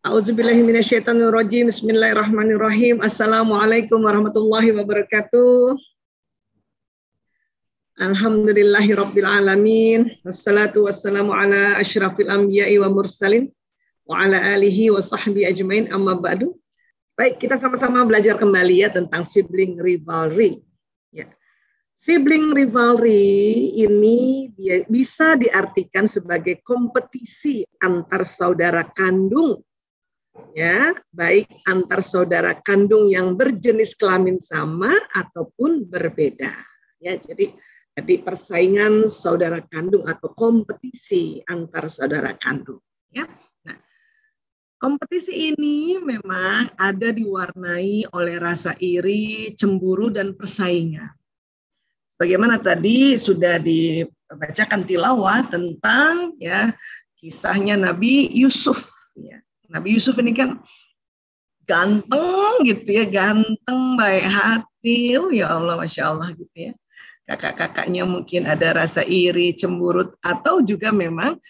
A'udzubillahiminasyaitonirrajim. Bismillahirrahmanirrahim. Assalamualaikum warahmatullahi wabarakatuh. Alhamdulillahirabbil alamin. Wassalatu wassalamu ala asyrafil anbiya'i wa mursalin wa ala alihi wa sahbihi ajmain, amma ba'du. Baik, kita sama-sama belajar kembali ya tentang sibling rivalry. Ya. Sibling rivalry ini bisa diartikan sebagai kompetisi antar saudara kandung, ya, baik antar saudara kandung yang berjenis kelamin sama ataupun berbeda. Ya, jadi persaingan saudara kandung atau kompetisi antar saudara kandung. Ya. Nah, kompetisi ini memang ada diwarnai oleh rasa iri, cemburu, dan persaingan. Bagaimana tadi sudah dibacakan tilawah tentang ya kisahnya Nabi Yusuf. Ya. Nabi Yusuf ini kan ganteng gitu ya, ganteng, baik hati, ya Allah, Masya Allah gitu ya. Kakak-kakaknya mungkin ada rasa iri, cemburut, atau juga memang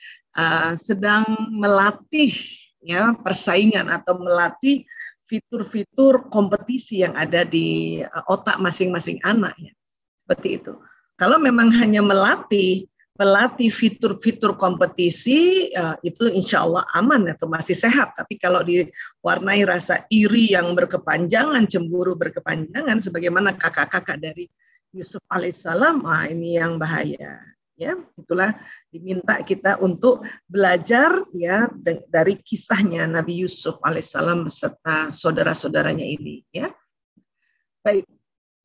sedang melatih ya persaingan atau melatih fitur-fitur kompetisi yang ada di otak masing-masing anak ya. Seperti itu. Kalau memang hanya melatih fitur-fitur kompetisi, itu insya Allah aman atau masih sehat. Tapi kalau diwarnai rasa iri yang berkepanjangan, cemburu berkepanjangan, sebagaimana kakak-kakak dari Yusuf alaihissalam, ini yang bahaya. Ya, itulah diminta kita untuk belajar ya dari kisahnya Nabi Yusuf alaihissalam beserta saudara-saudaranya ini. Ya, baik.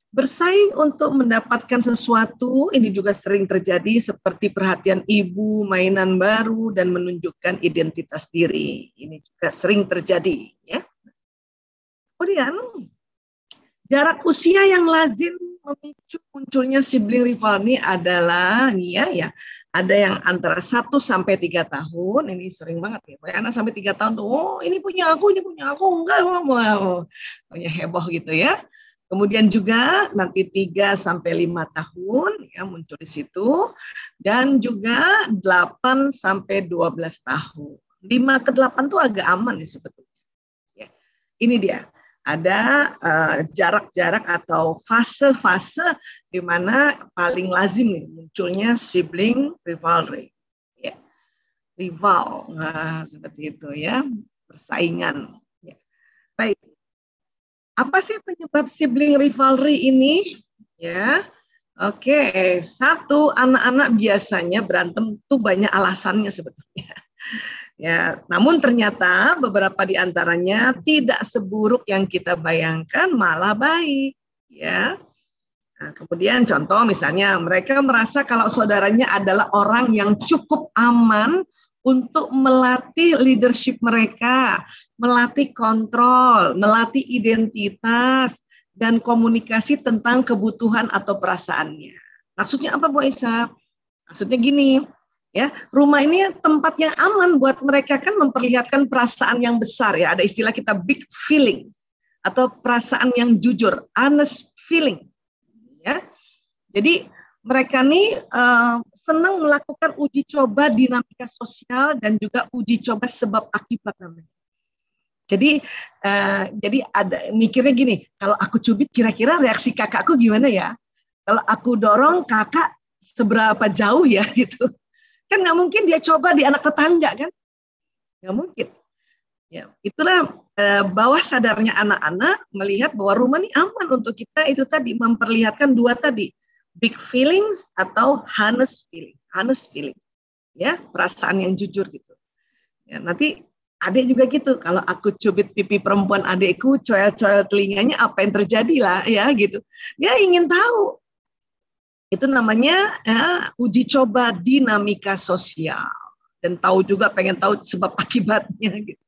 Bersaing untuk mendapatkan sesuatu ini juga sering terjadi seperti perhatian ibu, mainan baru, dan menunjukkan identitas diri. Ini juga sering terjadi. Ya. Kemudian, jarak usia yang lazim memicu munculnya sibling rivalry adalah ya, ada yang antara 1 sampai 3 tahun, ini sering banget ya. Anak sampai 3 tahun tuh, oh ini punya aku, enggak mau. Punya heboh gitu ya. Kemudian juga nanti 3 sampai 5 tahun ya muncul di situ, dan juga 8 sampai 12 tahun. 5 ke 8 tuh agak aman nih sebetulnya. Ya. Ini dia. Ada jarak-jarak atau fase-fase di mana paling lazim nih munculnya sibling rivalry. Ya. Rival. Nah, seperti itu ya, persaingan. Ya. Baik. Apa sih penyebab sibling rivalry ini? Ya, oke. 1, anak-anak biasanya berantem tuh banyak alasannya sebetulnya. Ya, namun ternyata beberapa di antaranya tidak seburuk yang kita bayangkan, malah baik. Ya. Nah, kemudian contoh misalnya mereka merasa kalau saudaranya adalah orang yang cukup aman untuk melatih leadership mereka, melatih kontrol, melatih identitas, dan komunikasi tentang kebutuhan atau perasaannya. Maksudnya apa, Bu Isa? Maksudnya gini, ya, rumah ini tempat yang aman buat mereka kan memperlihatkan perasaan yang besar ya. Ada istilah kita big feeling atau perasaan yang jujur, honest feeling. Ya, jadi mereka nih senang melakukan uji coba dinamika sosial dan juga uji coba sebab akibat namanya. Jadi ada mikirnya gini, kalau aku cubit kira-kira reaksi kakakku gimana ya? Kalau aku dorong kakak seberapa jauh ya gitu? Kan nggak mungkin dia coba di anak tetangga kan? Nggak mungkin. Ya, itulah bawah sadarnya anak-anak melihat bahwa rumah ini aman untuk kita, itu tadi memperlihatkan 2 tadi. Big feelings atau honest feeling, ya, perasaan yang jujur gitu. Ya, nanti adik juga gitu, kalau aku cubit pipi perempuan adikku, coel-coel telinganya, apa yang terjadi lah, ya gitu. Dia ingin tahu. Itu namanya uji coba dinamika sosial, dan tahu juga, pengen tahu sebab akibatnya gitu.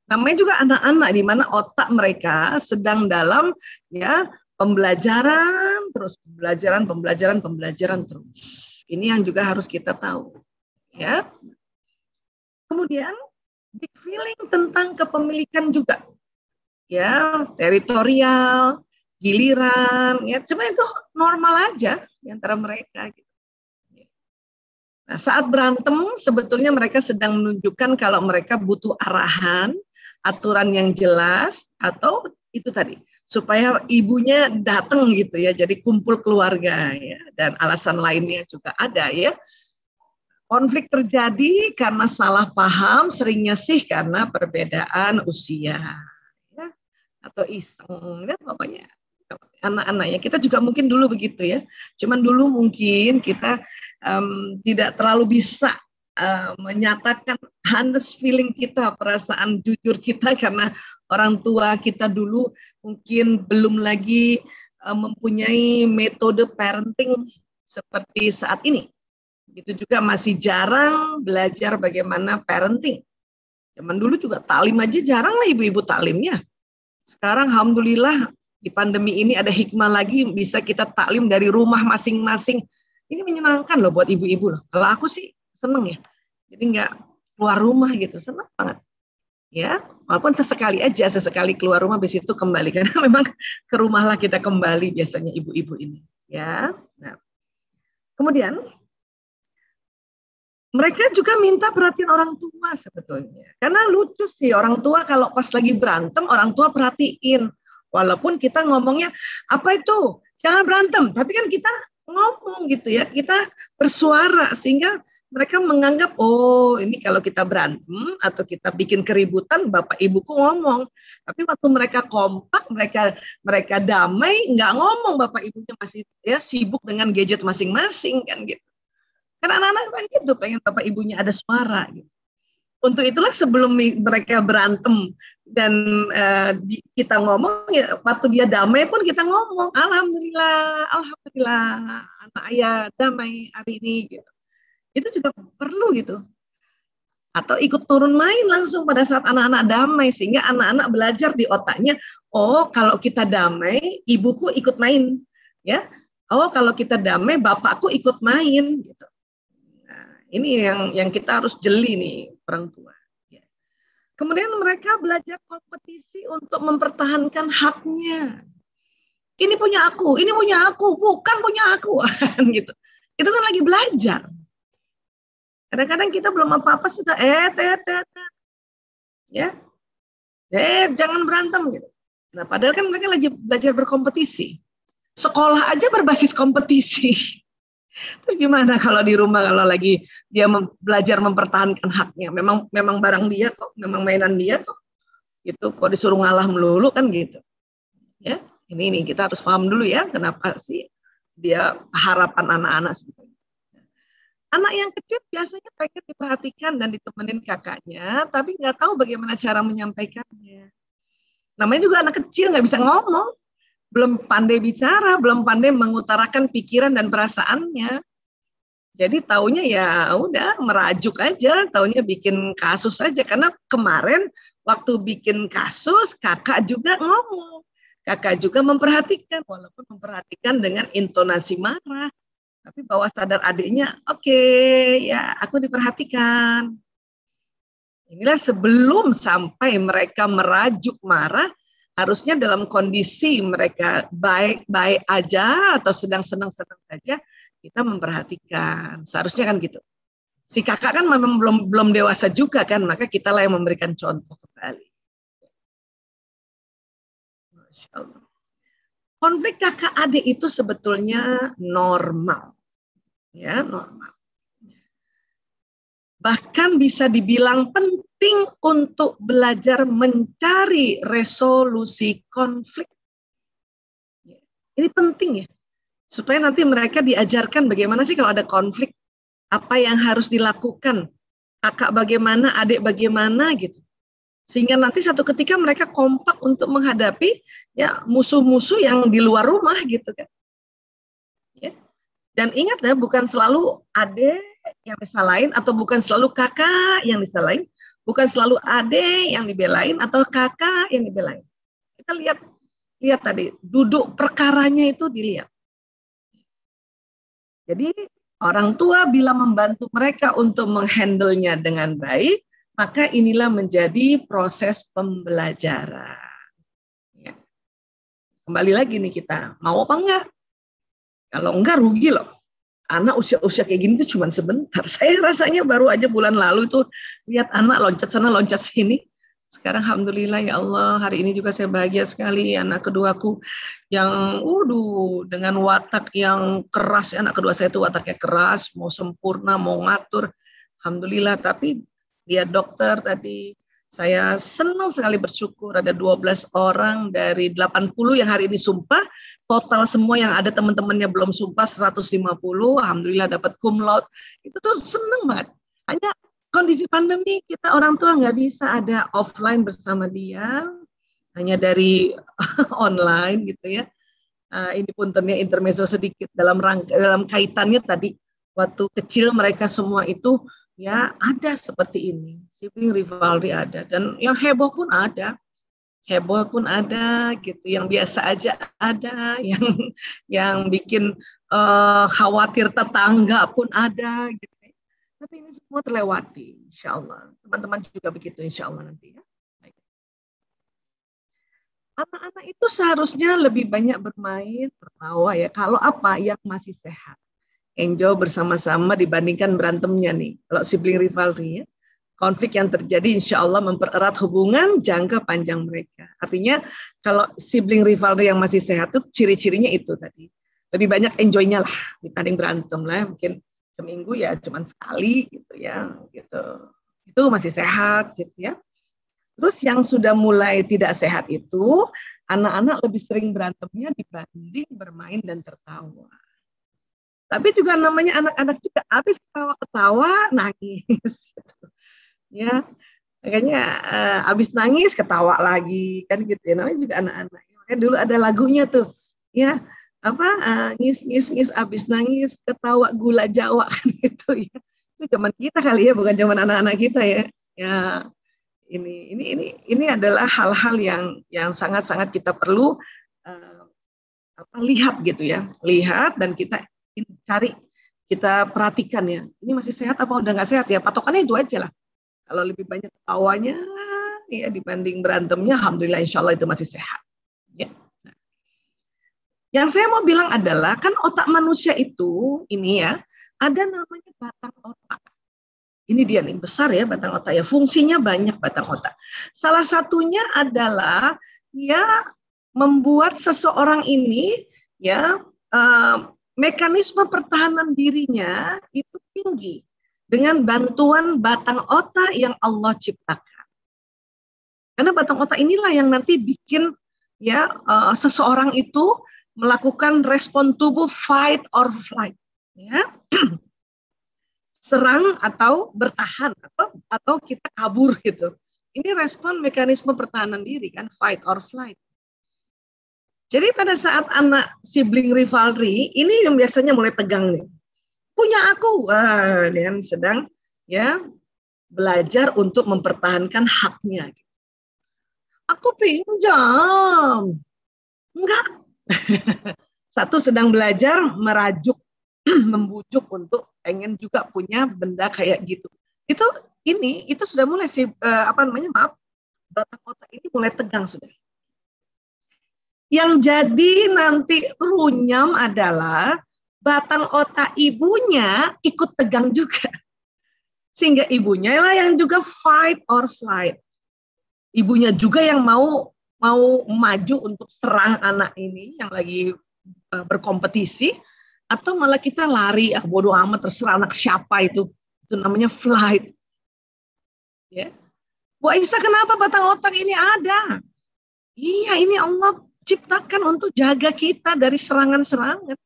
Namanya juga anak-anak di mana otak mereka sedang dalam ya pembelajaran terus, pembelajaran terus. Ini yang juga harus kita tahu, ya. Kemudian big feeling tentang kepemilikan juga, ya, teritorial, giliran, ya, cuma itu normal aja di antara mereka. Nah, saat berantem sebetulnya mereka sedang menunjukkan kalau mereka butuh arahan aturan yang jelas, atau itu tadi supaya ibunya datang gitu ya, jadi kumpul keluarga ya, dan alasan lainnya juga ada ya. Konflik terjadi karena salah paham, seringnya sih karena perbedaan usia ya, atau iseng ya, pokoknya anak-anaknya. Kita juga mungkin dulu begitu ya, cuman dulu mungkin kita tidak terlalu bisa menyatakan honest feeling kita, perasaan jujur kita, karena orang tua kita dulu mungkin belum lagi mempunyai metode parenting seperti saat ini. Itu juga masih jarang belajar bagaimana parenting. Zaman dulu juga taklim aja jarang lah ibu-ibu taklimnya. Sekarang alhamdulillah di pandemi ini ada hikmah lagi, bisa kita taklim dari rumah masing-masing. Ini menyenangkan loh buat ibu-ibu loh. Kalau aku sih seneng ya. Jadi nggak keluar rumah gitu, senang banget. Ya, walaupun sesekali aja, sesekali keluar rumah, habis itu kembali, karena memang ke rumahlah kita kembali biasanya ibu-ibu ini. Ya, nah. Kemudian mereka juga minta perhatian orang tua sebetulnya. Karena lucu sih orang tua kalau pas lagi berantem, orang tua perhatiin. Walaupun kita ngomongnya, apa itu? Jangan berantem. Tapi kan kita ngomong gitu ya. Kita bersuara sehingga mereka menganggap, oh ini kalau kita berantem atau kita bikin keributan, bapak ibuku ngomong. Tapi waktu mereka kompak, mereka damai, nggak ngomong, bapak ibunya masih ya sibuk dengan gadget masing-masing kan gitu. Karena anak-anak kan gitu, pengen bapak ibunya ada suara. Gitu. Untuk itulah sebelum mereka berantem dan kita ngomong, ya, waktu dia damai pun kita ngomong, alhamdulillah, alhamdulillah, anak ayah damai hari ini. Gitu. Itu juga perlu gitu. Atau ikut turun main langsung pada saat anak-anak damai, sehingga anak-anak belajar di otaknya, oh kalau kita damai, ibuku ikut main. Ya, oh kalau kita damai, bapakku ikut main. Gitu. Ini yang kita harus jeli nih orang tua. Kemudian mereka belajar kompetisi untuk mempertahankan haknya. Ini punya aku, bukan punya aku, gitu. Itu kan lagi belajar. Kadang-kadang kita belum apa-apa sudah ya, jangan berantem gitu. Nah, padahal kan mereka lagi belajar berkompetisi. Sekolah aja berbasis kompetisi. Terus gimana kalau di rumah, kalau lagi dia belajar mempertahankan haknya, memang barang dia kok, memang mainan dia kok, gitu. Kok disuruh ngalah melulu kan gitu. Ya, ini kita harus paham dulu ya, kenapa sih dia harapan anak-anak sebetulnya. Anak yang kecil biasanya pengen diperhatikan dan ditemenin kakaknya, tapi nggak tahu bagaimana cara menyampaikannya. Namanya juga anak kecil, nggak bisa ngomong. Belum pandai bicara, belum pandai mengutarakan pikiran dan perasaannya. Jadi taunya ya udah merajuk aja, taunya bikin kasus aja. Karena kemarin waktu bikin kasus, kakak juga ngomong. Kakak juga memperhatikan, walaupun memperhatikan dengan intonasi marah. Tapi bawah sadar adiknya, oke, ya aku diperhatikan. Inilah sebelum sampai mereka merajuk marah, harusnya dalam kondisi mereka baik-baik aja atau sedang senang-senang saja, kita memperhatikan. Seharusnya kan gitu. Si kakak kan memang belum dewasa juga kan, maka kita lah yang memberikan contoh kembali. Masya Allah. Konflik kakak adik itu sebetulnya normal. Ya, normal. Bahkan bisa dibilang penting untuk belajar mencari resolusi konflik. Ini penting ya, supaya nanti mereka diajarkan bagaimana sih kalau ada konflik, apa yang harus dilakukan, kakak bagaimana, adik bagaimana gitu. Sehingga nanti satu ketika mereka kompak untuk menghadapi ya musuh-musuh yang di luar rumah gitu kan. Ya. Dan ingat ya, bukan selalu adik yang disalahin atau bukan selalu kakak yang disalahin, bukan selalu adik yang dibelain atau kakak yang dibelain. Kita lihat tadi duduk perkaranya itu dilihat. Jadi orang tua bila membantu mereka untuk menghandle-nya dengan baik, maka inilah menjadi proses pembelajaran. Ya. Kembali lagi nih kita, mau apa enggak? Kalau enggak rugi loh. Anak usia-usia kayak gini tuh cuma sebentar. Saya rasanya baru aja bulan lalu itu lihat anak loncat sana loncat sini. Sekarang alhamdulillah ya Allah, hari ini juga saya bahagia sekali anak keduaku yang dengan watak yang keras. Anak kedua saya itu wataknya keras, mau sempurna, mau ngatur. Alhamdulillah, tapi dia dokter tadi. Saya senang sekali bersyukur ada 12 orang dari 80 yang hari ini sumpah. Total semua yang ada teman-temannya belum sumpah 150. Alhamdulillah dapat cum laude. Itu tuh seneng banget. Hanya kondisi pandemi kita orang tua nggak bisa ada offline bersama dia, hanya dari online gitu ya. Ini puntennya intermezzo sedikit dalam kaitannya tadi waktu kecil mereka semua itu ya ada seperti ini, sibling rivalry ada dan yang heboh pun ada gitu, yang biasa aja ada, yang bikin khawatir tetangga pun ada gitu. Tapi ini semua terlewati, insya Allah. Teman-teman juga begitu, insya Allah nanti ya. Anak-anak itu seharusnya lebih banyak bermain, tertawa ya. Kalau apa? Yang masih sehat. Enjoy bersama-sama dibandingkan berantemnya nih. Kalau sibling rivalry ya. Konflik yang terjadi insya Allah mempererat hubungan jangka panjang mereka. Artinya kalau sibling rivalry yang masih sehat itu ciri-cirinya itu tadi. Lebih banyak enjoy-nya lah dibanding berantem lah. Mungkin seminggu ya cuma sekali gitu ya, gitu. Itu masih sehat gitu ya. Terus yang sudah mulai tidak sehat itu anak-anak lebih sering berantemnya dibanding bermain dan tertawa. Tapi juga namanya anak-anak juga habis ketawa-ketawa nangis gitu. Ya. Makanya habis nangis ketawa lagi kan gitu ya. Namanya juga anak-anak. Makanya dulu ada lagunya tuh. Ya. Ngis abis nangis ketawa gula Jawa kan gitu ya. Itu zaman kita kali ya, bukan zaman anak-anak kita ya. Ya ini adalah hal-hal yang sangat-sangat kita perlu lihat gitu ya. Lihat dan kita cari, kita perhatikan ya. Ini masih sehat apa udah nggak sehat ya? Patokannya itu aja lah. Kalau lebih banyak ketawanya ya dibanding berantemnya, alhamdulillah insya Allah itu masih sehat. Ya. Yang saya mau bilang adalah, kan otak manusia itu, ini ya, ada namanya batang otak. Ini dia nih, besar ya batang otak ya, fungsinya banyak batang otak. Salah satunya adalah, ya, membuat seseorang ini, ya, mekanisme pertahanan dirinya itu tinggi, dengan bantuan batang otak yang Allah ciptakan. Karena batang otak inilah yang nanti bikin, ya, seseorang itu melakukan respon tubuh fight or flight, ya. Serang atau bertahan atau kita kabur gitu. Ini respon mekanisme pertahanan diri kan, fight or flight. Jadi pada saat anak sibling rivalry ini yang biasanya mulai tegang nih. Punya aku, dia sedang ya belajar untuk mempertahankan haknya. Aku pinjam, enggak. Satu sedang belajar merajuk, membujuk untuk pengen juga punya benda kayak gitu. Itu sudah mulai batang otak ini mulai tegang sudah. Yang jadi nanti runyam adalah batang otak ibunya ikut tegang juga. Sehingga ibunya lah yang juga fight or flight. Ibunya juga yang mau maju untuk serang anak ini yang lagi berkompetisi, atau malah kita lari, bodoh amat terserah anak siapa itu namanya flight. Ya. Bu Aisyah, kenapa batang otak ini ada? Iya, ini Allah ciptakan untuk jaga kita dari serangan-serangan.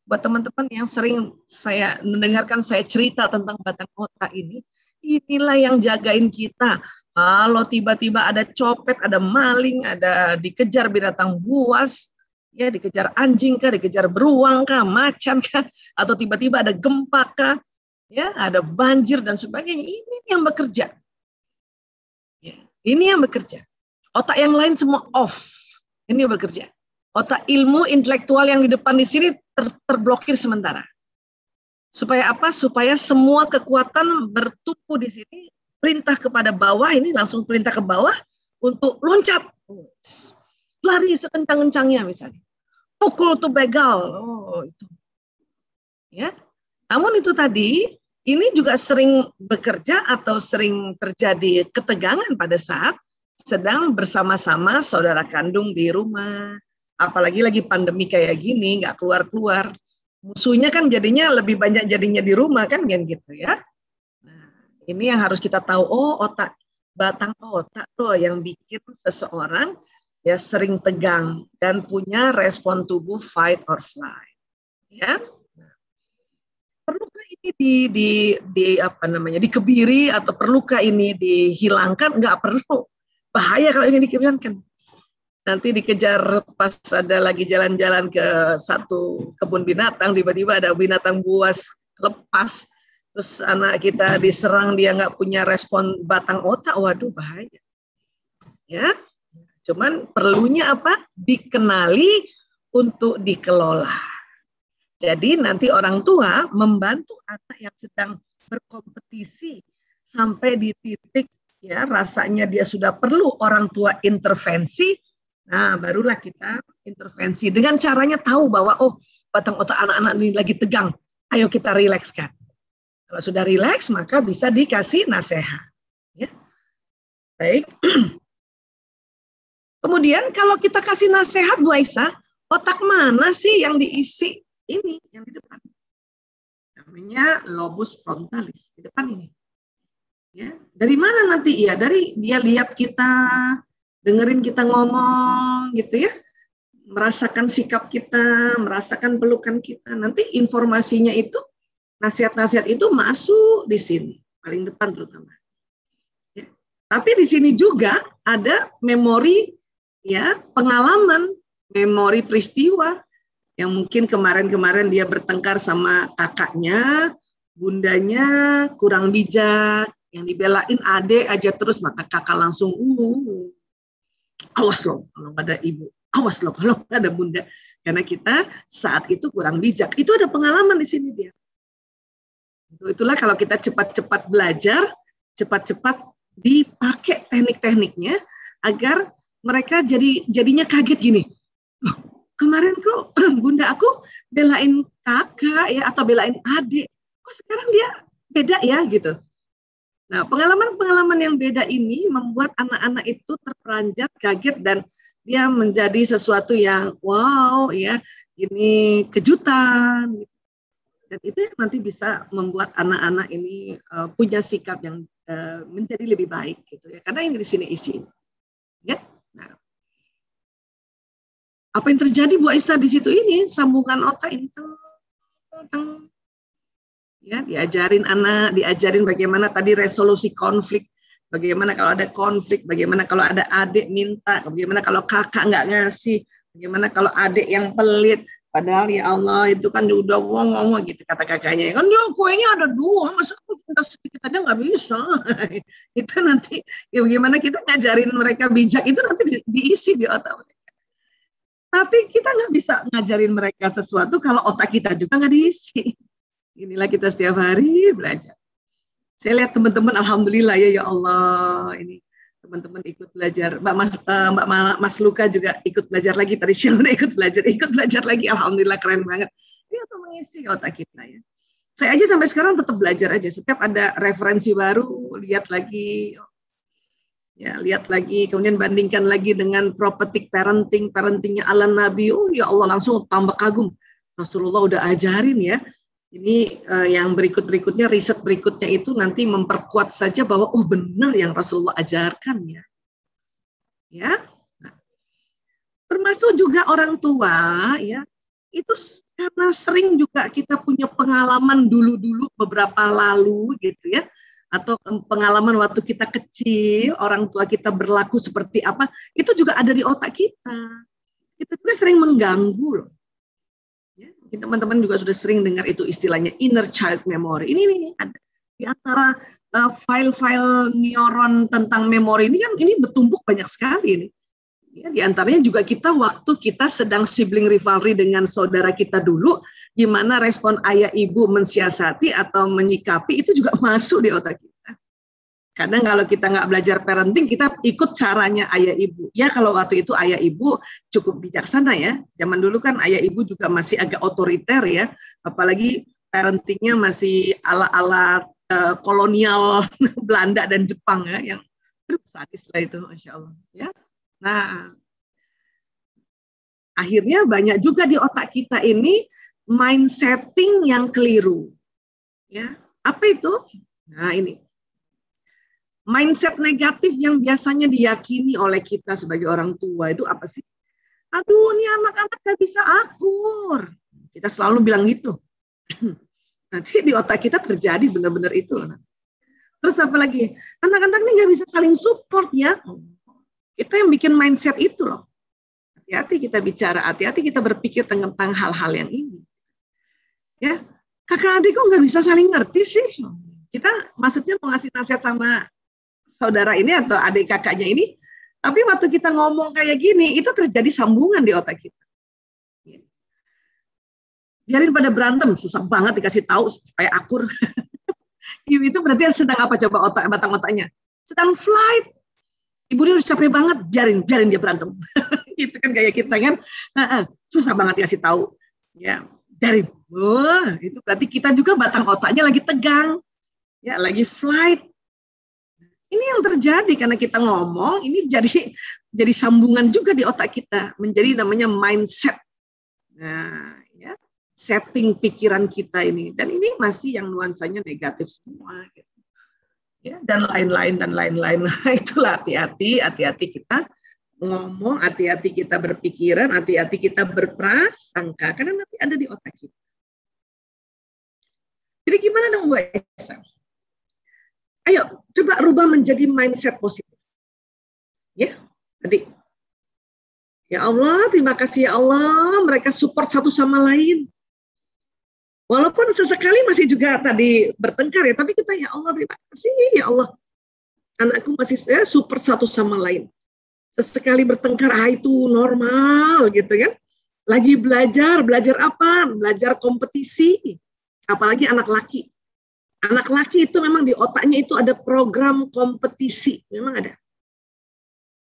Buat teman-teman yang sering saya mendengarkan saya cerita tentang batang otak ini, inilah yang jagain kita. Kalau tiba-tiba ada copet, ada maling, ada dikejar binatang buas, ya dikejar anjing kah, dikejar beruang kah, macan kah, atau tiba-tiba ada gempa kah, ya ada banjir dan sebagainya, ini yang bekerja. Ya, ini yang bekerja. Otak yang lain semua off. Ini yang bekerja. Otak ilmu intelektual yang di depan di sini terblokir sementara. Supaya apa? Supaya semua kekuatan bertumpu di sini, perintah kepada bawah, ini langsung perintah ke bawah untuk loncat. Lari sekencang-kencangnya misalnya. Pukul tuh begal. Itu. Ya. Namun itu tadi, ini juga sering bekerja atau sering terjadi ketegangan pada saat sedang bersama-sama saudara kandung di rumah. Apalagi lagi pandemi kayak gini, nggak keluar-keluar. Musuhnya kan jadinya lebih banyak jadinya di rumah kan gitu ya. Nah, ini yang harus kita tahu. Oh, batang otak tuh yang bikin seseorang ya sering tegang dan punya respon tubuh fight or flight. Ya. Perlukah ini dikebiri atau perlukah ini dihilangkan? Enggak perlu. Bahaya kalau ini dihilangkan. Nanti dikejar pas ada lagi jalan-jalan ke satu kebun binatang, tiba-tiba ada binatang buas lepas, terus anak kita diserang, dia nggak punya respon batang otak, waduh bahaya. Ya, cuman perlunya apa? Dikenali untuk dikelola. Jadi nanti orang tua membantu anak yang sedang berkompetisi sampai di titik ya rasanya dia sudah perlu orang tua intervensi. Nah, barulah kita intervensi dengan caranya tahu bahwa oh, batang otak anak-anak ini lagi tegang. Ayo kita rilekskan. Kalau sudah rileks maka bisa dikasih nasihat. Ya. Baik. Kemudian kalau kita kasih nasihat Bu Aisyah, otak mana sih yang diisi? Ini yang di depan, namanya lobus frontalis di depan ini. Ya, dari mana nanti? Ya, dari dia lihat kita, dengerin kita ngomong, gitu ya, merasakan sikap kita, merasakan pelukan kita. Nanti informasinya itu, nasihat-nasihat itu masuk di sini, paling depan terutama. Ya. Tapi di sini juga ada memori, ya, pengalaman, memori peristiwa. Yang mungkin kemarin-kemarin dia bertengkar sama kakaknya, bundanya kurang bijak, yang dibelain adik aja terus, maka kakak langsung, awas loh kalau ada ibu, awas loh kalau ada bunda, karena kita saat itu kurang bijak. Itu ada pengalaman di sini dia. Itulah kalau kita cepat-cepat belajar, cepat-cepat dipakai teknik-tekniknya, agar mereka jadinya kaget gini. Kemarin kok bunda aku belain kakak ya atau belain adik, kok sekarang dia beda ya gitu. Nah, pengalaman-pengalaman yang beda ini membuat anak-anak itu terperanjat, kaget, dan dia menjadi sesuatu yang wow ya, ini kejutan. Dan itu yang nanti bisa membuat anak-anak ini punya sikap yang menjadi lebih baik gitu ya. Karena yang di sini isi. Ya. Nah, apa yang terjadi Bu Aisyah di situ ini, sambungan otak ini ya, diajarin anak, diajarin bagaimana tadi resolusi konflik, bagaimana kalau ada konflik, bagaimana kalau ada adik minta, bagaimana kalau kakak nggak ngasih, bagaimana kalau adik yang pelit, padahal ya Allah itu kan udah ngomong gitu kata kakaknya, kan dia kuenya ada 2, masa aku minta sedikit aja nggak bisa. Itu nanti ya bagaimana kita ngajarin mereka bijak itu nanti diisi di otak mereka. Tapi kita nggak bisa ngajarin mereka sesuatu kalau otak kita juga nggak diisi. Inilah kita setiap hari belajar. Saya lihat teman-teman, alhamdulillah ya Allah, ini teman-teman ikut belajar. Mbak Mas Luka juga ikut belajar lagi. Tadi siang udah ikut belajar lagi. Alhamdulillah keren banget. Ini untuk mengisi otak kita ya. Saya aja sampai sekarang tetap belajar aja. Setiap ada referensi baru, lihat lagi. Ya, lihat lagi, kemudian bandingkan lagi dengan prophetic parentingnya ala Nabi. Oh ya Allah, langsung tambah kagum. Rasulullah udah ajarin ya. Ini yang berikutnya, riset berikutnya itu nanti memperkuat saja bahwa oh benar yang Rasulullah ajarkan ya. Ya. Nah, termasuk juga orang tua ya. Itu karena sering juga kita punya pengalaman dulu-dulu beberapa lalu gitu ya. Atau pengalaman waktu kita kecil, orang tua kita berlaku seperti apa, itu juga ada di otak kita. Itu juga sering mengganggu loh. Ya, teman-teman juga sudah sering dengar itu istilahnya inner child memory. Ini ada di antara file-file neuron tentang memori ini kan ini bertumpuk banyak sekali ini. Ya, di antaranya juga kita waktu kita sedang sibling rivalry dengan saudara kita dulu, gimana respon ayah ibu mensiasati atau menyikapi itu juga masuk di otak kita. Kadang kalau kita nggak belajar parenting, kita ikut caranya ayah ibu. Ya kalau waktu itu ayah ibu cukup bijaksana ya. Zaman dulu kan ayah ibu juga masih agak otoriter ya. Apalagi parentingnya masih ala-ala kolonial Belanda dan Jepang ya, yang Aduh, sadis lah itu, Masya Allah. Ya. Nah, akhirnya banyak juga di otak kita ini mind setting yang keliru. Ya, apa itu? Nah, ini. Mindset negatif yang biasanya diyakini oleh kita sebagai orang tua itu apa sih? Aduh, ini anak-anak gak bisa akur. Kita selalu bilang gitu. Nanti di otak kita terjadi benar-benar itu. Terus apa lagi? Anak-anak ini gak bisa saling support ya. Kita yang bikin mindset itu loh. Hati-hati kita bicara, hati-hati kita berpikir tentang hal-hal yang ini. Ya, kakak adik kok nggak bisa saling ngerti sih? Kita maksudnya mau ngasih nasihat sama saudara ini atau adik kakaknya ini, tapi waktu kita ngomong kayak gini, itu terjadi sambungan di otak kita. Biarin pada berantem, susah banget dikasih tahu supaya akur. Itu berarti sedang apa coba batang otaknya? Sedang flight. Ibu dia udah capek banget, biarin dia berantem. Gitu kan kayak kita kan, susah banget dikasih tahu. Ya, itu berarti kita juga batang otaknya lagi tegang, ya lagi flight. Ini yang terjadi karena kita ngomong, ini jadi sambungan juga di otak kita, menjadi namanya mindset. Nah, ya, setting pikiran kita ini, dan ini masih yang nuansanya negatif semua. Gitu. Ya, dan lain-lain. Nah, itulah hati-hati kita ngomong, hati-hati kita berpikiran, hati-hati kita berprasangka, karena nanti ada di otak kita. Jadi gimana dong Bu Esa? Ayo, coba rubah menjadi mindset positif. Ya, tadi. Ya Allah, terima kasih ya Allah, mereka support satu sama lain. Walaupun sesekali masih juga tadi bertengkar ya, tapi kita ya Allah terima kasih ya Allah. Anakku masih support satu sama lain. Sesekali bertengkar, itu normal gitu kan. Lagi belajar apa? Belajar kompetisi. Apalagi anak laki. Anak laki itu memang di otaknya itu ada program kompetisi. Memang ada.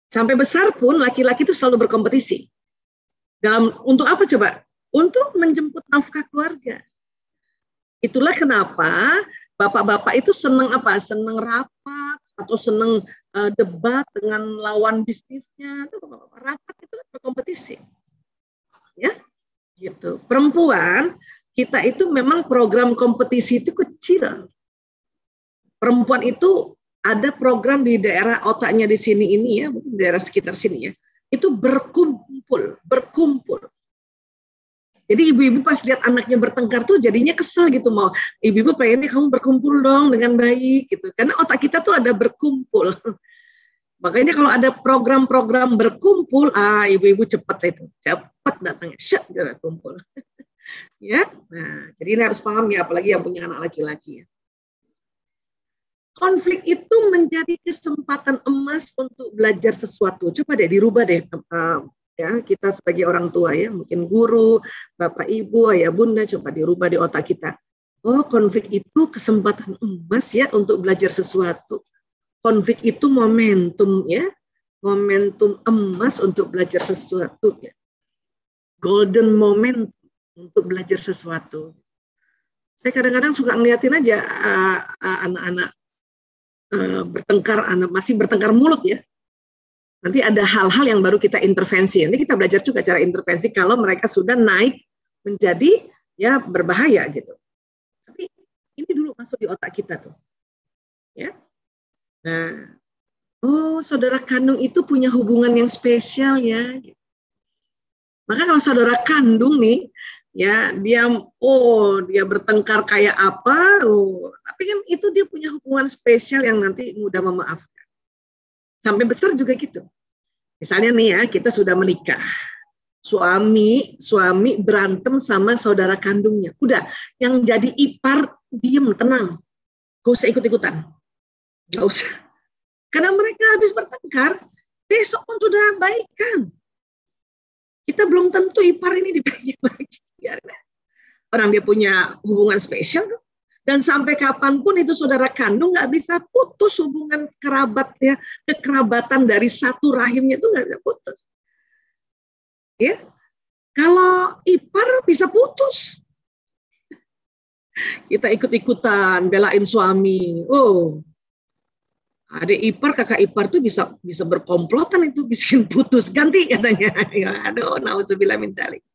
Sampai besar pun laki-laki itu selalu berkompetisi. Untuk apa coba? Untuk menjemput nafkah keluarga. Itulah kenapa bapak-bapak itu senang apa? Senang rapat atau senang debat dengan lawan bisnisnya. Rapat itu berkompetisi. Ya, gitu. Perempuan kita itu memang program kompetisi itu kecil. Perempuan itu ada program di daerah otaknya di sini ini ya, mungkin daerah sekitar sini ya. Itu berkumpul. Jadi ibu-ibu pas lihat anaknya bertengkar tuh jadinya kesel gitu, mau ibu-ibu pengennya kamu berkumpul dong dengan baik gitu. Karena otak kita tuh ada berkumpul. Makanya kalau ada program-program berkumpul, ibu-ibu cepat datangnya, kumpul. Ya, nah jadi ini harus paham ya, apalagi yang punya anak laki-laki ya. Konflik itu menjadi kesempatan emas untuk belajar sesuatu. Coba deh dirubah deh. Ya, kita sebagai orang tua ya, mungkin guru, bapak ibu, ayah bunda, coba dirubah di otak kita. Oh, konflik itu kesempatan emas ya untuk belajar sesuatu. Konflik itu momentum ya, momentum emas untuk belajar sesuatu ya. Golden moment untuk belajar sesuatu. Saya kadang-kadang suka ngeliatin aja anak-anak bertengkar, masih bertengkar mulut ya. Nanti ada hal-hal yang baru kita intervensi. Nanti kita belajar juga cara intervensi kalau mereka sudah naik menjadi ya berbahaya gitu. Tapi ini dulu masuk di otak kita tuh. Ya. Nah, saudara kandung itu punya hubungan yang spesial ya. Maka kalau saudara kandung nih, ya dia bertengkar kayak apa, tapi kan itu dia punya hubungan spesial yang nanti mudah memaafkan. Sampai besar juga gitu. Misalnya nih ya, kita sudah menikah. Suami berantem sama saudara kandungnya. Udah, yang jadi ipar diem, tenang. Gak usah ikut-ikutan. Gak usah. Karena mereka habis bertengkar, besok pun sudah baikan. Kita belum tentu ipar ini dibaikin lagi. Orang dia punya hubungan spesial. Dan sampai kapanpun itu saudara kandung nggak bisa putus hubungan kerabat ya, kekerabatan dari satu rahimnya itu nggak bisa putus. Ya, kalau ipar bisa putus. Kita ikut-ikutan belain suami. Adik ipar, kakak ipar tuh bisa berkomplotan itu, bikin putus, ganti katanya. Ya, aduh, nauzubillah min dzalik.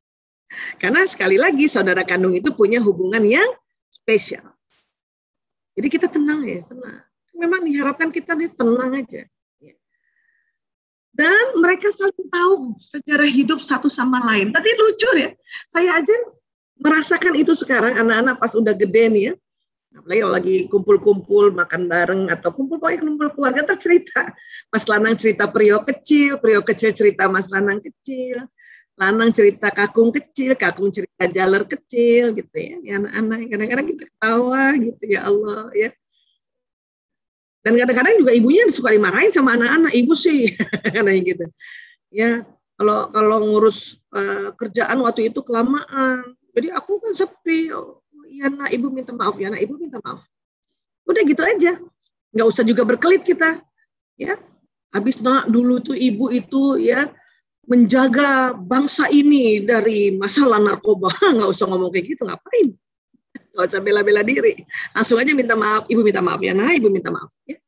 Karena sekali lagi saudara kandung itu punya hubungan yang spesial. Jadi kita tenang ya, tenang. Memang diharapkan kita nih tenang aja. Dan mereka saling tahu sejarah hidup satu sama lain. Tadi lucu ya, saya aja merasakan itu sekarang, anak-anak pas udah gede nih ya. Apalagi kalau lagi kumpul-kumpul, makan bareng, atau kumpul keluarga tercerita. Mas Lanang cerita Prio kecil cerita Mas Lanang kecil. Lanang cerita kakung kecil, kakung cerita jaler kecil gitu ya. Ya anak-anak kadang-kadang kita ketawa gitu ya Allah ya. Dan kadang-kadang juga ibunya suka dimarahin sama anak-anak, ibu sih katanya gitu. Ya, kalau ngurus kerjaan waktu itu kelamaan. Jadi aku kan sepi. Oh, ya nak, ibu minta maaf ya, nak, ibu minta maaf. Udah gitu aja. Nggak usah juga berkelit kita. Ya. Habis nak dulu tuh ibu itu ya menjaga bangsa ini dari masalah narkoba. Nggak usah ngomong kayak gitu, ngapain? Nggak usah bela-bela diri. Langsung aja minta maaf. Ibu minta maaf ya, nah, ibu minta maaf. Ya.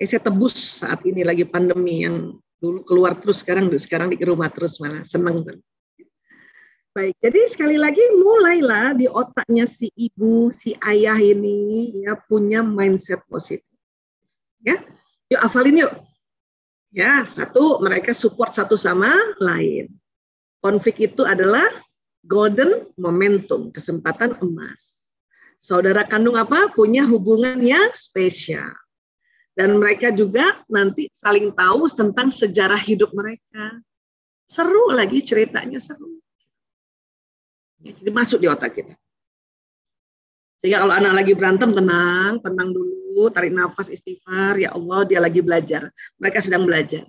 Saya tebus saat ini lagi pandemi yang dulu keluar terus, sekarang di rumah terus, malah seneng. Baik, jadi sekali lagi mulailah di otaknya si ibu, si ayah ini ya punya mindset positif. Ya, yuk hafalin yuk. Ya, satu, mereka support satu sama lain. Konflik itu adalah golden momentum, kesempatan emas. Saudara kandung apa? Punya hubungan yang spesial. Dan mereka juga nanti saling tahu tentang sejarah hidup mereka. Seru lagi ceritanya, seru. Ya, jadi masuk di otak kita. Sehingga kalau anak lagi berantem, tenang dulu, tarik nafas, istighfar, ya Allah dia lagi belajar. Mereka sedang belajar.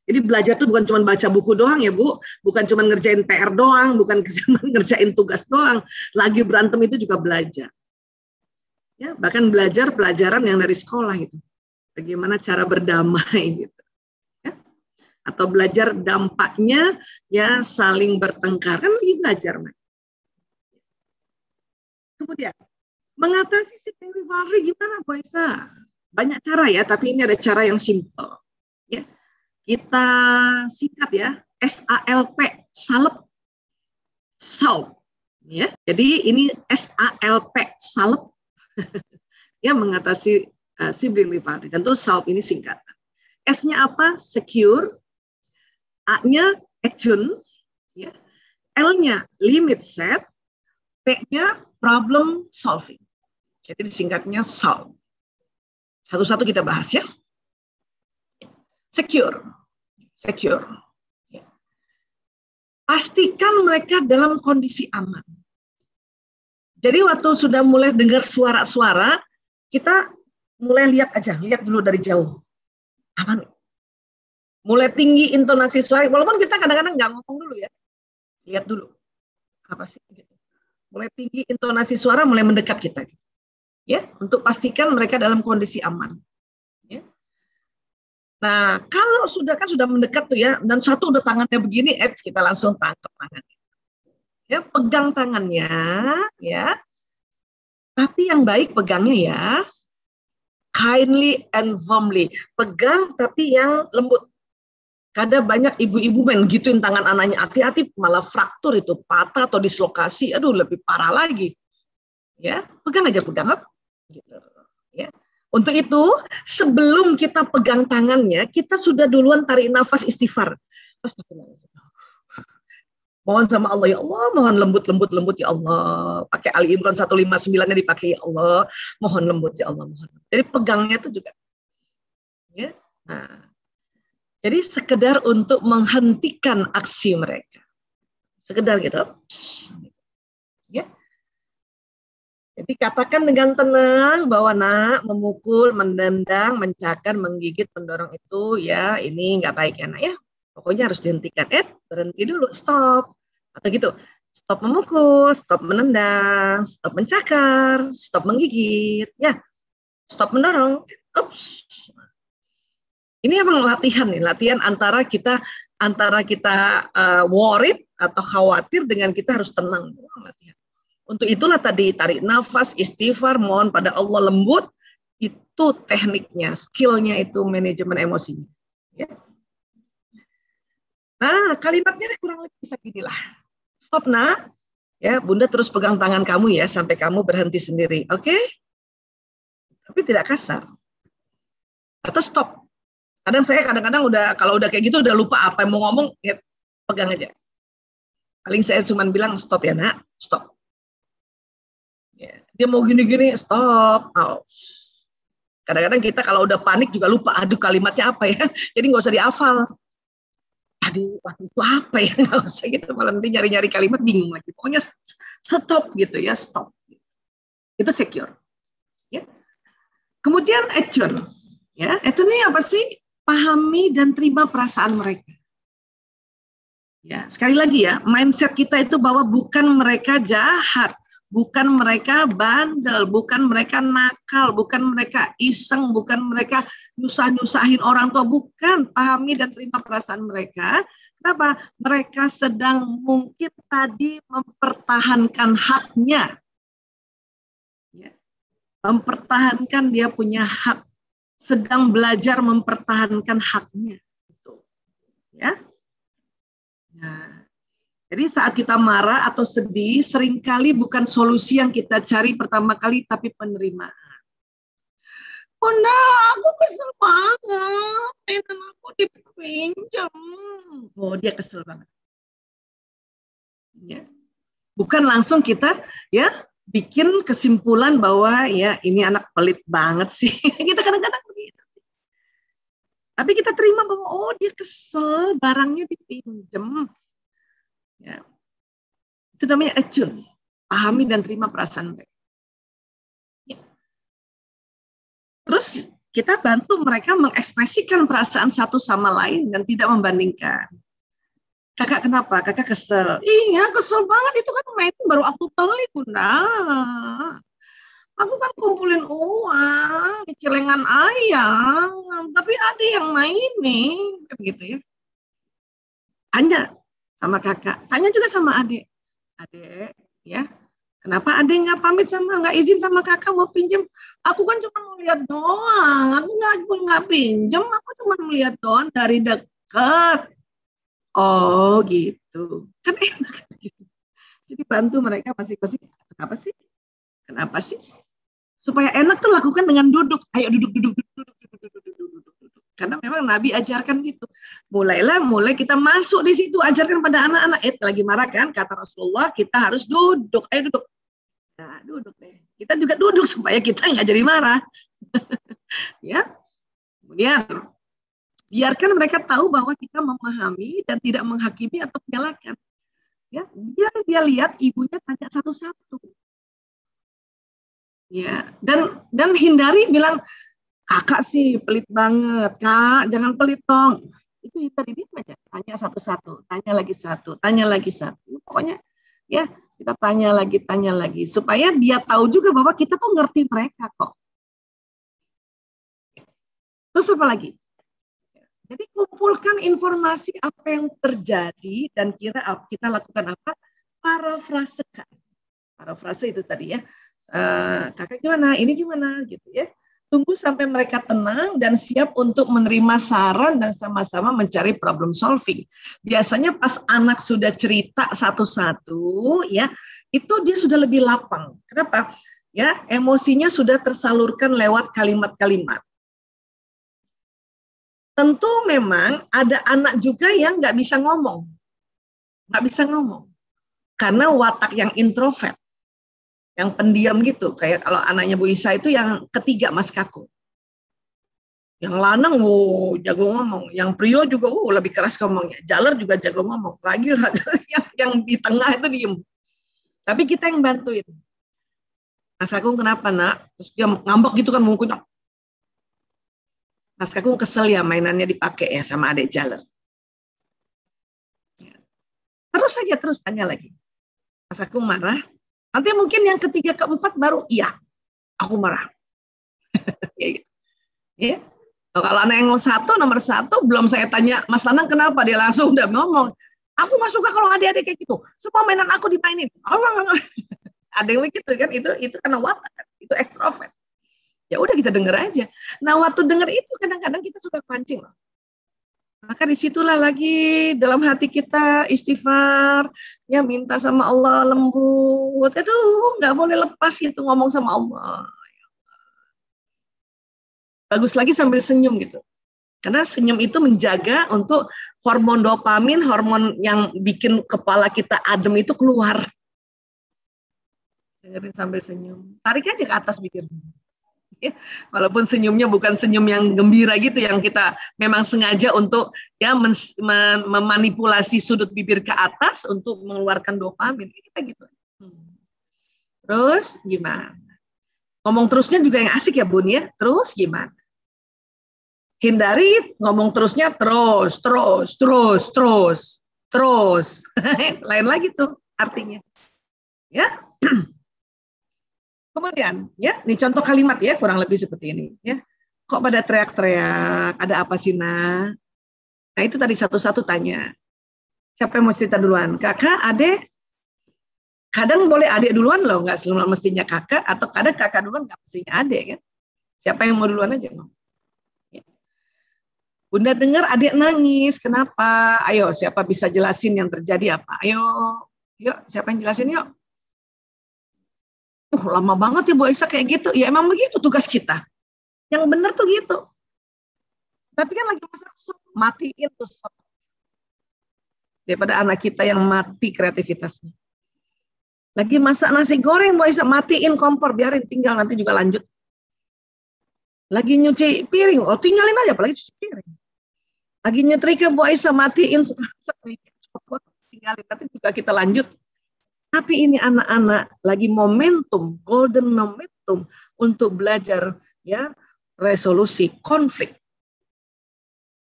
Jadi belajar itu bukan cuma baca buku doang ya Bu, bukan cuma ngerjain PR doang, bukan cuma ngerjain tugas doang. Lagi berantem itu juga belajar. Ya, bahkan belajar pelajaran yang dari sekolah gitu. Bagaimana cara berdamai gitu. Ya. Atau belajar dampaknya ya saling bertengkar, kan lagi belajar. Kemudian mengatasi sibling rivalry gimana Bu Aisyah? Banyak cara ya, tapi ini ada cara yang simple. Ya. Kita singkat ya, SALP, salep, salp. Ya. Jadi ini SALP, salep. Ya, mengatasi sibling rivalry. Tentu salp ini singkatan. S-nya apa? Secure. A-nya action. Ya. L-nya limit set. P-nya problem solving. Jadi disingkatnya solve. Satu-satu kita bahas ya. Secure. Secure. Ya. Pastikan mereka dalam kondisi aman. Jadi waktu sudah mulai dengar suara-suara, kita mulai lihat aja, lihat dulu dari jauh. Aman. Mulai tinggi intonasi suara, walaupun kita kadang-kadang nggak ngomong dulu ya. Lihat dulu. Apa sih? Mulai tinggi intonasi suara, mulai mendekat kita. Ya, untuk pastikan mereka dalam kondisi aman. Ya. Nah, kalau sudah mendekat tuh ya, dan satu udah tangannya begini, kita langsung tangkap tangannya. Ya, pegang tangannya, ya. Tapi yang baik pegangnya ya, kindly and firmly. Pegang tapi yang lembut. Kadang banyak ibu-ibu main gituin tangan anaknya, hati-hati malah fraktur itu, patah atau dislokasi, aduh lebih parah lagi. Ya, pegang aja, pegang up. Gitu. Ya. Untuk itu, sebelum kita pegang tangannya, kita sudah duluan tarik nafas istighfar. Mohon sama Allah, ya Allah, mohon lembut ya Allah. Pakai Ali Imran 159-nya dipakai, ya Allah, mohon lembut ya Allah, mohon. Jadi pegangnya itu juga. Ya. Nah, jadi sekedar untuk menghentikan aksi mereka. Sekedar gitu. Ya. Jadi katakan dengan tenang bahwa nak, memukul, mendendang, mencakar, menggigit, mendorong itu ya ini nggak baik ya nak ya. Pokoknya harus dihentikan. Berhenti dulu, stop. Atau gitu. Stop memukul, stop menendang, stop mencakar, stop menggigit, ya. Stop mendorong. Ups. Ini emang latihan nih, latihan antara kita worried atau khawatir dengan kita harus tenang. Latihan. Untuk itulah tadi tarik nafas, istighfar, mohon pada Allah lembut, Itu tekniknya, skillnya itu manajemen emosinya. Ya. Nah, kalimatnya kurang lebih bisa ginilah. Stop, nak. Ya, Bunda terus pegang tangan kamu ya sampai kamu berhenti sendiri. Oke? Tapi tidak kasar. Atau stop. Kadang-kadang kalau udah kayak gitu udah lupa apa yang mau ngomong, ya, pegang aja. Paling saya cuma bilang stop ya, nak. Stop. Ya, dia mau gini-gini, stop. Oh. Kadang-kadang kita kalau udah panik juga lupa, aduh kalimatnya apa ya. Jadi nggak usah dihafal. Aduh, itu apa ya? Nggak usah gitu. Malah nanti nyari-nyari kalimat bingung lagi. Pokoknya stop gitu ya, stop. Itu secure. Ya. Kemudian attune. Ya, attune ini apa sih? Pahami dan terima perasaan mereka. Ya, sekali lagi ya, mindset kita itu bahwa bukan mereka jahat, bukan mereka bandel, bukan mereka nakal, bukan mereka iseng, bukan mereka nyusah-nyusahin orang tua, bukan. Pahami dan terima perasaan mereka. Kenapa? Mereka sedang mungkin tadi mempertahankan haknya. Ya. Mempertahankan dia punya hak. Sedang belajar mempertahankan haknya. Ya. Nah, jadi saat kita marah atau sedih, seringkali bukan solusi yang kita cari pertama kali, tapi penerimaan. Bunda, aku kesel banget. Mainan aku dipinjam. Oh, dia kesel banget. Ya. Bukan langsung kita ya bikin kesimpulan bahwa ya ini anak pelit banget sih. Kita kadang-kadang begitu sih. Tapi kita terima bahwa oh dia kesel, barangnya dipinjam. Ya. Itu namanya attune. Pahami dan terima perasaan mereka. Ya. Terus kita bantu mereka mengekspresikan perasaan satu sama lain dan tidak membandingkan. Kakak kenapa? Kakak kesel. Iya kesel banget, itu kan mainan baru aku beli, Bunda. Aku kan kumpulin uang di celengan ayam, tapi ada yang mainin, gitu ya. Tanya sama kakak, tanya juga sama adik. Adik, ya, kenapa adik nggak pamit nggak izin sama kakak mau pinjam? Aku kan cuma mau lihat doang, aku nggak pinjam, aku cuma melihat doang dari dekat. Oh gitu, kan enak gitu. Jadi bantu mereka masing-masing. Kenapa sih? Kenapa sih? Supaya enak tuh lakukan dengan duduk. Ayo duduk. Karena memang Nabi ajarkan gitu. Mulai kita masuk di situ, ajarkan pada anak-anak. Lagi marah kan, kata Rasulullah, kita harus duduk. Ayo duduk. Nah, duduk deh. Kita juga duduk supaya kita nggak jadi marah. Ya. Kemudian, biarkan mereka tahu bahwa kita memahami dan tidak menghakimi atau menyalahkan. Ya, dia lihat ibunya tanya satu-satu. Ya, dan hindari bilang kakak sih pelit banget, kak jangan pelit dong. Itu hindari aja, tanya satu-satu, tanya lagi satu. Pokoknya ya kita tanya lagi supaya dia tahu juga bahwa kita tuh ngerti mereka kok. Terus apa lagi? Jadi kumpulkan informasi apa yang terjadi dan kita lakukan apa? Parafrasekan. Parafrase itu tadi ya. Kakak gimana, ini gimana gitu ya. Tunggu sampai mereka tenang dan siap untuk menerima saran dan sama-sama mencari problem solving. Biasanya pas anak sudah cerita satu-satu ya, itu dia sudah lebih lapang. Kenapa? Ya, emosinya sudah tersalurkan lewat kalimat-kalimat. Tentu memang ada anak juga yang nggak bisa ngomong. Karena watak yang introvert. Yang pendiam gitu, kayak kalau anaknya Bu Isa itu yang ketiga Mas Kaku. Yang lanang jago ngomong, yang Prio juga lebih keras ngomongnya. Jaler juga jago ngomong. Lagi yang di tengah itu diem. Tapi kita yang bantuin. Mas Kaku kenapa nak? Terus dia ngambek gitu kan mungkin. Mas Kaku kesel ya mainannya dipakai ya sama adik Jaler. Terus tanya lagi. Mas Kaku marah. Nanti mungkin yang ketiga, keempat baru, iya, aku marah. Ya, gitu. Ya. Kalau anak yang nomor satu, belum saya tanya, Mas Lanang kenapa? Dia langsung udah ngomong, aku nggak suka kalau adik-adik kayak gitu. Semua mainan aku dimainin. Ada yang begitu kan, itu karena watak, itu ekstrovert. Ya udah kita dengar aja. Nah waktu dengar itu kadang-kadang kita suka pancing loh. Maka disitulah lagi dalam hati kita istighfar, ya minta sama Allah lembut. Itu nggak boleh lepas gitu ngomong sama Allah. Bagus lagi sambil senyum gitu. Karena senyum itu menjaga untuk hormon dopamin, hormon yang bikin kepala kita adem itu keluar. Dengerin sambil senyum. Tarik aja ke atas bibirnya. Ya, walaupun senyumnya bukan senyum yang gembira gitu, yang kita memang sengaja untuk ya memanipulasi sudut bibir ke atas untuk mengeluarkan dopamin. Kita gitu. Terus gimana? Ngomong terusnya juga yang asik ya Bun ya. Terus gimana? Hindari ngomong terusnya terus. Lain lagi tuh artinya. Ya. Kemudian, ya, ini contoh kalimat ya, kurang lebih seperti ini. Ya, kok pada teriak-teriak? Ada apa sih, Nah? Nah itu tadi satu-satu tanya. Siapa yang mau cerita duluan? Kakak, adek? Kadang boleh adek duluan loh, nggak selalu mestinya kakak, atau kadang kakak duluan nggak mestinya adek kan? Siapa yang mau duluan aja? Ya. Bunda dengar adek nangis, kenapa? Ayo, siapa bisa jelasin yang terjadi apa? Ayo, yuk, siapa yang jelasin yuk? Lama banget ya Bu Aisyah kayak gitu. Ya emang begitu tugas kita. Yang benar tuh gitu. Tapi kan lagi masak sup, matiin tuh sup. Daripada anak kita yang mati kreativitasnya. Lagi masak nasi goreng Bu Aisyah, matiin kompor, biarin tinggal nanti juga lanjut. Lagi nyuci piring, tinggalin aja apalagi cuci piring. Lagi nyetrika Bu Aisyah, matiin tinggalin nanti juga kita lanjut. Tapi ini anak-anak lagi momentum, golden momentum untuk belajar ya resolusi konflik.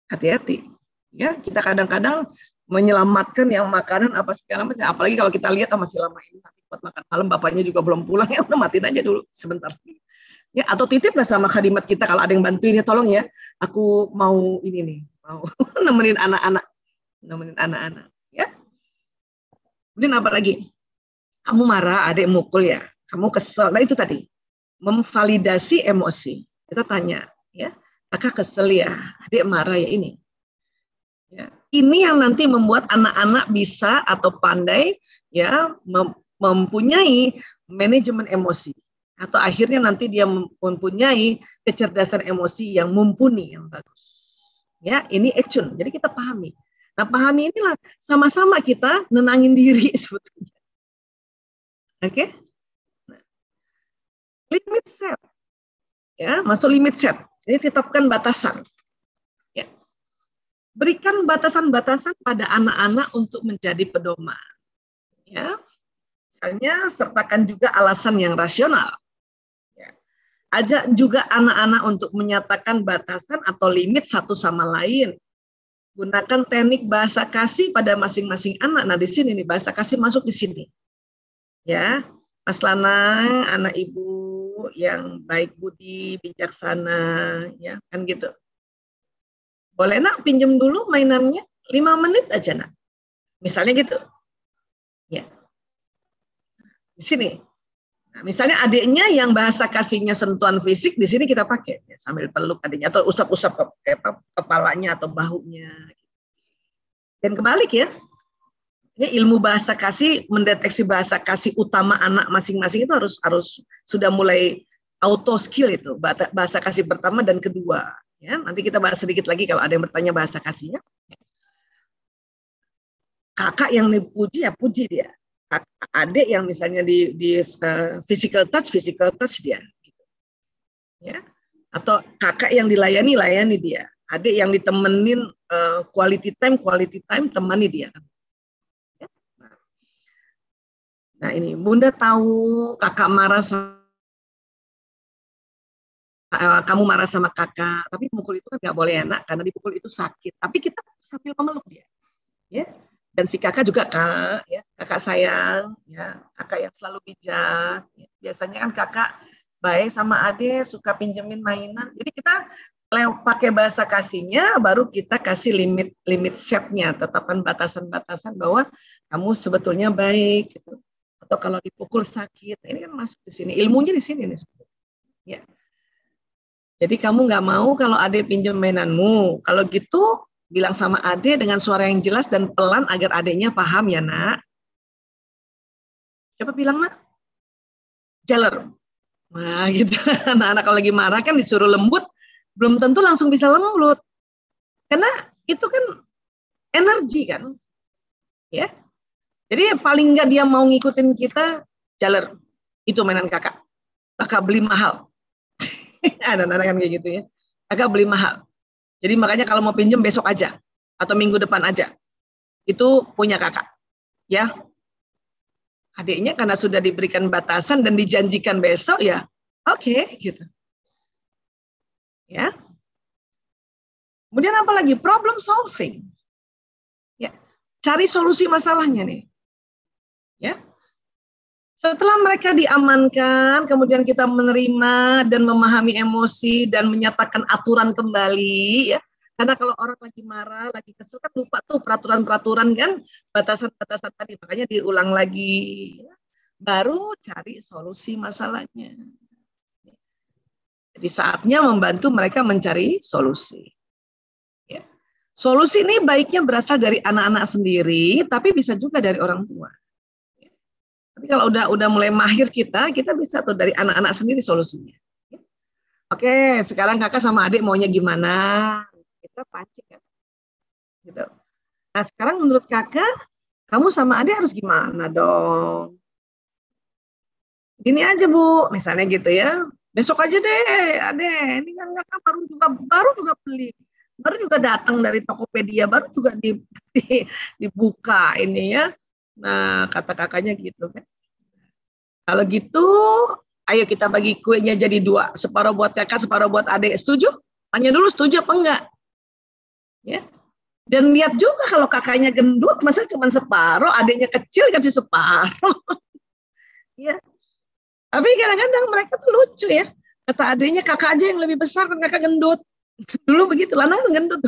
Hati-hati. Ya, kita kadang-kadang menyelamatkan yang makanan apa segala macam. Apalagi kalau kita lihat masih lama ini buat makan malam, bapaknya juga belum pulang, ya udah matiin aja dulu sebentar. Ya, atau titiplah sama khadimat kita kalau ada yang bantuin ya, tolong ya, aku mau ini nih, mau nemenin anak-anak, ya. Kemudian apa lagi? Kamu marah, adik mukul ya, kamu kesel. Nah itu tadi, memvalidasi emosi. Kita tanya, ya, kakak kesel ya, adik marah ya ini. Ya, ini yang nanti membuat anak-anak bisa atau pandai ya mempunyai manajemen emosi. Atau akhirnya nanti dia mempunyai kecerdasan emosi yang mumpuni, yang bagus. Ya, ini action. Jadi kita pahami. Nah, pahami inilah sama-sama kita nenangin diri sebetulnya. Oke, limit set, ya masuk limit set. Ini tetapkan batasan. Ya. Berikan batasan-batasan pada anak-anak untuk menjadi pedoman. Ya, misalnya sertakan juga alasan yang rasional. Ya. Ajak juga anak-anak untuk menyatakan batasan atau limit satu sama lain. Gunakan teknik bahasa kasih pada masing-masing anak. Nah di sini nih bahasa kasih masuk di sini. Ya, Mas Lanang, anak ibu yang baik budi, bijaksana, ya kan gitu. Boleh nak pinjam dulu mainannya 5 menit aja nak. Misalnya gitu. Ya. Di sini. Nah, misalnya adiknya yang bahasa kasihnya sentuhan fisik, di sini kita pakai ya, sambil peluk adiknya atau usap-usap kepalanya atau bahunya. Dan kebalik ya. Ini ilmu bahasa kasih, mendeteksi bahasa kasih utama anak masing-masing itu harus sudah mulai auto skill itu, bahasa kasih pertama dan kedua. Ya, nanti kita bahas sedikit lagi kalau ada yang bertanya bahasa kasihnya. Kakak yang dipuji ya puji dia. Adik yang misalnya di physical touch dia. Ya. Atau kakak yang layani dia. Adik yang ditemenin quality time temani dia. Nah ini Bunda tahu kakak marah kamu marah sama kakak, tapi mukul itu kan nggak boleh enak karena dipukul itu sakit. Tapi kita sambil memeluk dia, ya. Dan si kakak juga kakak sayang, ya, kakak yang selalu bijak. Ya. Biasanya kan kakak baik sama adik, suka pinjemin mainan. Jadi kita pakai bahasa kasihnya, baru kita kasih limit setnya, tetapkan batasan-batasan bahwa kamu sebetulnya baik. Gitu. Atau kalau dipukul sakit, ini kan masuk di sini. Ilmunya di sini nih sebetulnya. Ya. Jadi kamu nggak mau kalau Ade pinjam mainanmu. Kalau gitu bilang sama Ade dengan suara yang jelas dan pelan agar adeknya paham ya nak. Coba bilang nak. Jaler. Nah gitu. Anak-anak kalau lagi marah kan disuruh lembut, belum tentu langsung bisa lembut. Karena itu kan energi kan. Ya. Jadi paling nggak dia mau ngikutin kita, jaler. Itu mainan kakak. Kakak beli mahal. Ada anak kan kayak gitu ya. Kakak beli mahal. Jadi makanya kalau mau pinjam besok aja atau minggu depan aja. Itu punya kakak. Ya. Adiknya karena sudah diberikan batasan dan dijanjikan besok ya. Oke, gitu. Ya. Kemudian apa lagi? Problem solving. Ya. Cari solusi masalahnya nih. Ya. Setelah mereka diamankan, kemudian kita menerima dan memahami emosi dan menyatakan aturan kembali, ya. Karena kalau orang lagi marah, lagi kesel kan lupa tuh peraturan-peraturan kan, batasan-batasan tadi, makanya diulang lagi. Ya. Baru cari solusi masalahnya. Jadi saatnya membantu mereka mencari solusi. Ya. Solusi ini baiknya berasal dari anak-anak sendiri, tapi bisa juga dari orang tua. Tapi kalau udah mulai mahir kita bisa tuh dari anak-anak sendiri solusinya. Oke, sekarang kakak sama adik maunya gimana? Kita pancing kan. Gitu. Nah sekarang menurut kakak, kamu sama adik harus gimana dong? Gini aja Bu, misalnya gitu ya. Besok aja deh, adek. Ini kan kakak baru juga beli. Baru juga datang dari Tokopedia, baru juga dibuka ini ya. Nah, kata kakaknya gitu kan. Kalau gitu, ayo kita bagi kuenya jadi 2. Separuh buat kakak, separuh buat adik. Setuju? Tanya dulu setuju apa enggak. Ya. Dan lihat juga kalau kakaknya gendut, masa cuma separuh, adiknya kecil kasih separuh. Ya. Tapi kadang-kadang mereka tuh lucu ya. Kata adiknya kakak aja yang lebih besar kan kakak gendut. Dulu begitu, Lana kan gendut.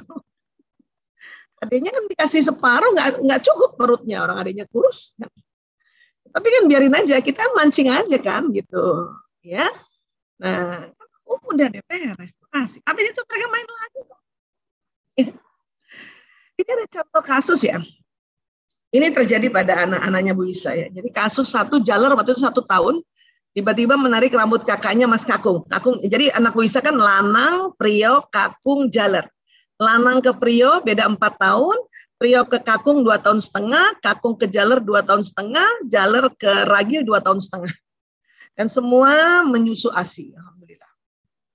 Adiknya kan dikasih separuh, nggak cukup perutnya, orang adiknya kurus. Tapi kan biarin aja, kita mancing aja kan gitu, ya. Nah, udah deh beres, asik. Habis itu mereka main lagi kok. Ini ada contoh kasus ya. Ini terjadi pada anak-anaknya Bu Isa ya. Jadi kasus satu jaler waktu itu 1 tahun, tiba-tiba menarik rambut kakaknya Mas Kakung. Jadi anak Bu Isa kan lanang, prio, kakung, jaler. Lanang ke prio beda 4 tahun, prio ke kakung 2,5 tahun, kakung ke jaler 2,5 tahun, jaler ke ragil 2,5 tahun. Dan semua menyusu ASI, alhamdulillah.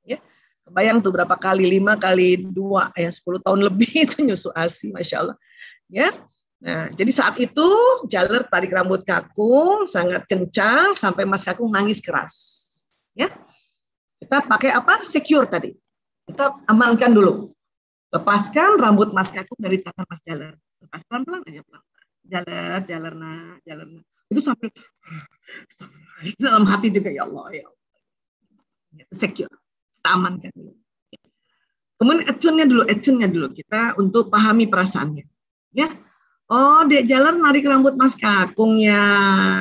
Ya, kebayang tuh berapa kali, 5 kali 2 ya 10 tahun lebih itu nyusu ASI, masya Allah. Ya, nah jadi saat itu jaler tarik rambut kakung sangat kencang sampai Mas Kakung nangis keras. Ya, kita pakai apa? Secure tadi. Kita amankan dulu. Lepaskan rambut Mas Kakung dari tangan Mas Jaler. Lepas pelan-pelan aja pelan-pelan. Jaler nak. Itu sampai dalam hati juga ya Allah ya Allah. Secure. Kita amankan dulu. Kemudian actionnya dulu kita untuk pahami perasaannya. Ya. Oh, Dek Jaler narik rambut Mas Kakung ya.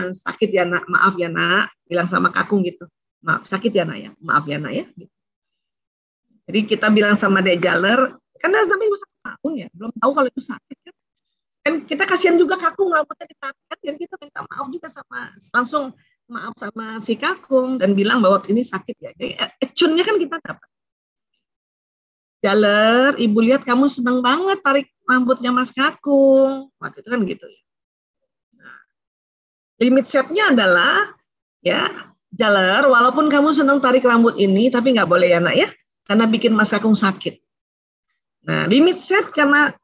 Sakit ya nak, maaf ya nak. Bilang sama Kakung gitu. Maaf, sakit ya nak ya. Maaf ya nak ya. Jadi kita bilang sama Dek Jaler, karena sampai Kakung ya, belum tahu kalau itu sakit kan. Dan kita kasihan juga Kakung rambutnya ditarik, jadi kita minta maaf juga langsung maaf sama si Kakung dan bilang bahwa ini sakit ya. Jadi actionnya kan kita dapat. Jaler, ibu lihat kamu senang banget tarik rambutnya Mas Kakung. Waktu itu kan gitu ya. Nah, limit setnya adalah ya Jaler, walaupun kamu senang tarik rambut ini, tapi nggak boleh ya nak ya, karena bikin Mas Kakung sakit. Nah, limit set karena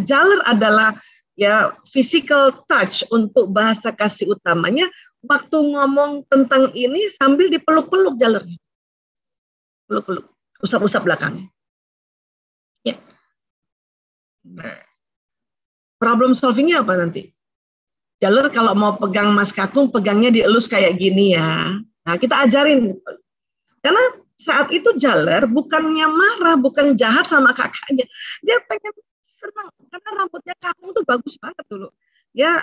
jaler adalah ya physical touch untuk bahasa kasih utamanya. Waktu ngomong tentang ini sambil dipeluk-peluk jalernya, peluk-peluk, usap-usap belakangnya. Ya. Nah, problem solvingnya apa nanti? Jaler kalau mau pegang Mas Kakung, pegangnya dielus kayak gini ya. Nah, kita ajarin. Karena saat itu jaler bukannya marah, bukan jahat sama kakaknya. Dia pengen senang karena rambutnya Kakung tuh bagus banget dulu. Ya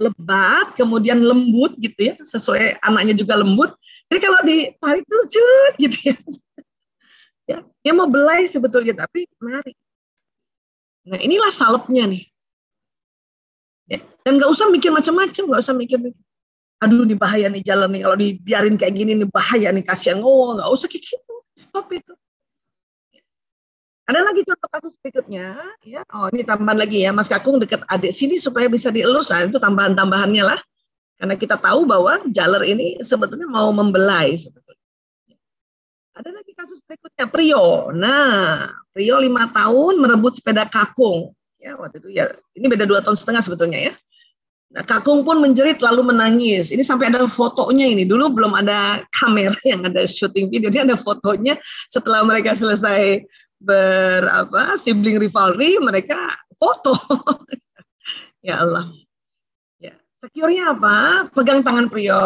lebat, kemudian lembut gitu ya, sesuai anaknya juga lembut. Jadi kalau ditarik tuh cut gitu ya. Ya, dia mau belai sebetulnya tapi menarik. Nah, inilah salepnya nih. Ya, dan nggak usah mikir macam-macam, nggak usah mikir, aduh ini bahaya nih jalan nih, kalau dibiarin kayak gini nih bahaya nih, kasihan. Oh, nggak usah kayak gitu, stop itu. Ada lagi contoh kasus berikutnya, ya. Oh, ini tambahan lagi ya, Mas Kakung dekat adik sini supaya bisa dielus. Nah, itu tambahan-tambahannya lah. Karena kita tahu bahwa jaler ini sebetulnya mau membelai sebetulnya. Ada lagi kasus berikutnya, Prio. Nah, Prio 5 tahun merebut sepeda Kakung. Ya, waktu itu ya, ini beda 2,5 tahun sebetulnya ya. Nah, Kakung pun menjerit lalu menangis. Ini sampai ada fotonya ini. Dulu belum ada kamera yang ada syuting video. Dia ada fotonya setelah mereka selesai sibling rivalry, mereka foto. Ya Allah. Ya. Secure-nya apa? Pegang tangan Prio,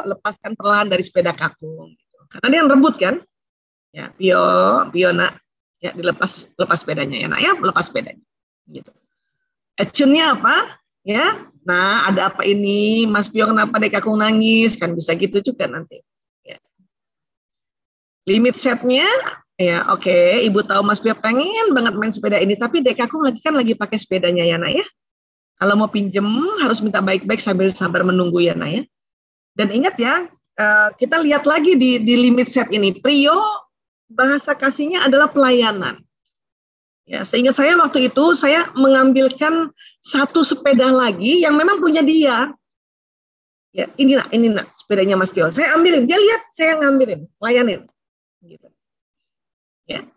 lepaskan perlahan dari sepeda Kakung. Karena dia yang rebut kan. Ya, Pio nak, ya lepas sepedanya ya nak ya, lepas sepedanya. Gitu. Actionnya apa? Ya, nah ada apa ini, Mas Pio kenapa Dek Kakung nangis? Kan bisa gitu juga nanti. Ya. Limit setnya, ya oke, Ibu tahu Mas Pio pengen banget main sepeda ini, tapi Dek Kakung lagi pakai sepedanya ya nak ya. Kalau mau pinjem harus minta baik-baik sambil sabar menunggu ya nak ya. Dan ingat ya, kita lihat lagi di limit set ini, Prio bahasa kasihnya adalah pelayanan. Ya, seingat saya waktu itu saya mengambilkan satu sepeda lagi yang memang punya dia. Ya, ini nak sepedanya Mas Pio. Saya ambilin, dia lihat saya ngambilin, layanin. Gitu. Ya.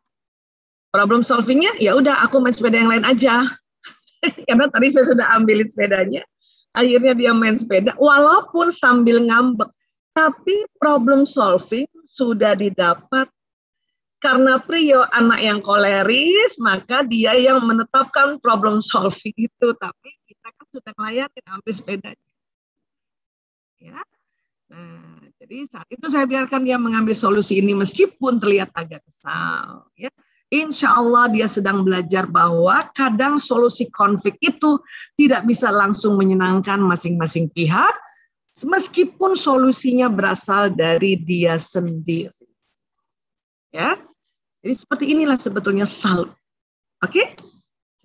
Problem solvingnya, ya udah aku main sepeda yang lain aja. Karena tadi saya sudah ambilin sepedanya. Akhirnya dia main sepeda, walaupun sambil ngambek. Tapi problem solving sudah didapat. Karena Prio anak yang koleris, maka dia yang menetapkan problem solving itu. Tapi kita kan sudah ngelayanin ambil sepedanya. Ya. Nah, jadi saat itu saya biarkan dia mengambil solusi ini meskipun terlihat agak kesal. Ya. Insya Allah dia sedang belajar bahwa kadang solusi konflik itu tidak bisa langsung menyenangkan masing-masing pihak, meskipun solusinya berasal dari dia sendiri. Ya, jadi seperti inilah sebetulnya salep. Oke,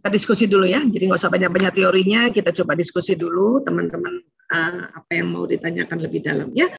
kita diskusi dulu ya. Jadi nggak usah banyak-banyak teorinya, kita coba diskusi dulu teman-teman apa yang mau ditanyakan lebih dalam ya.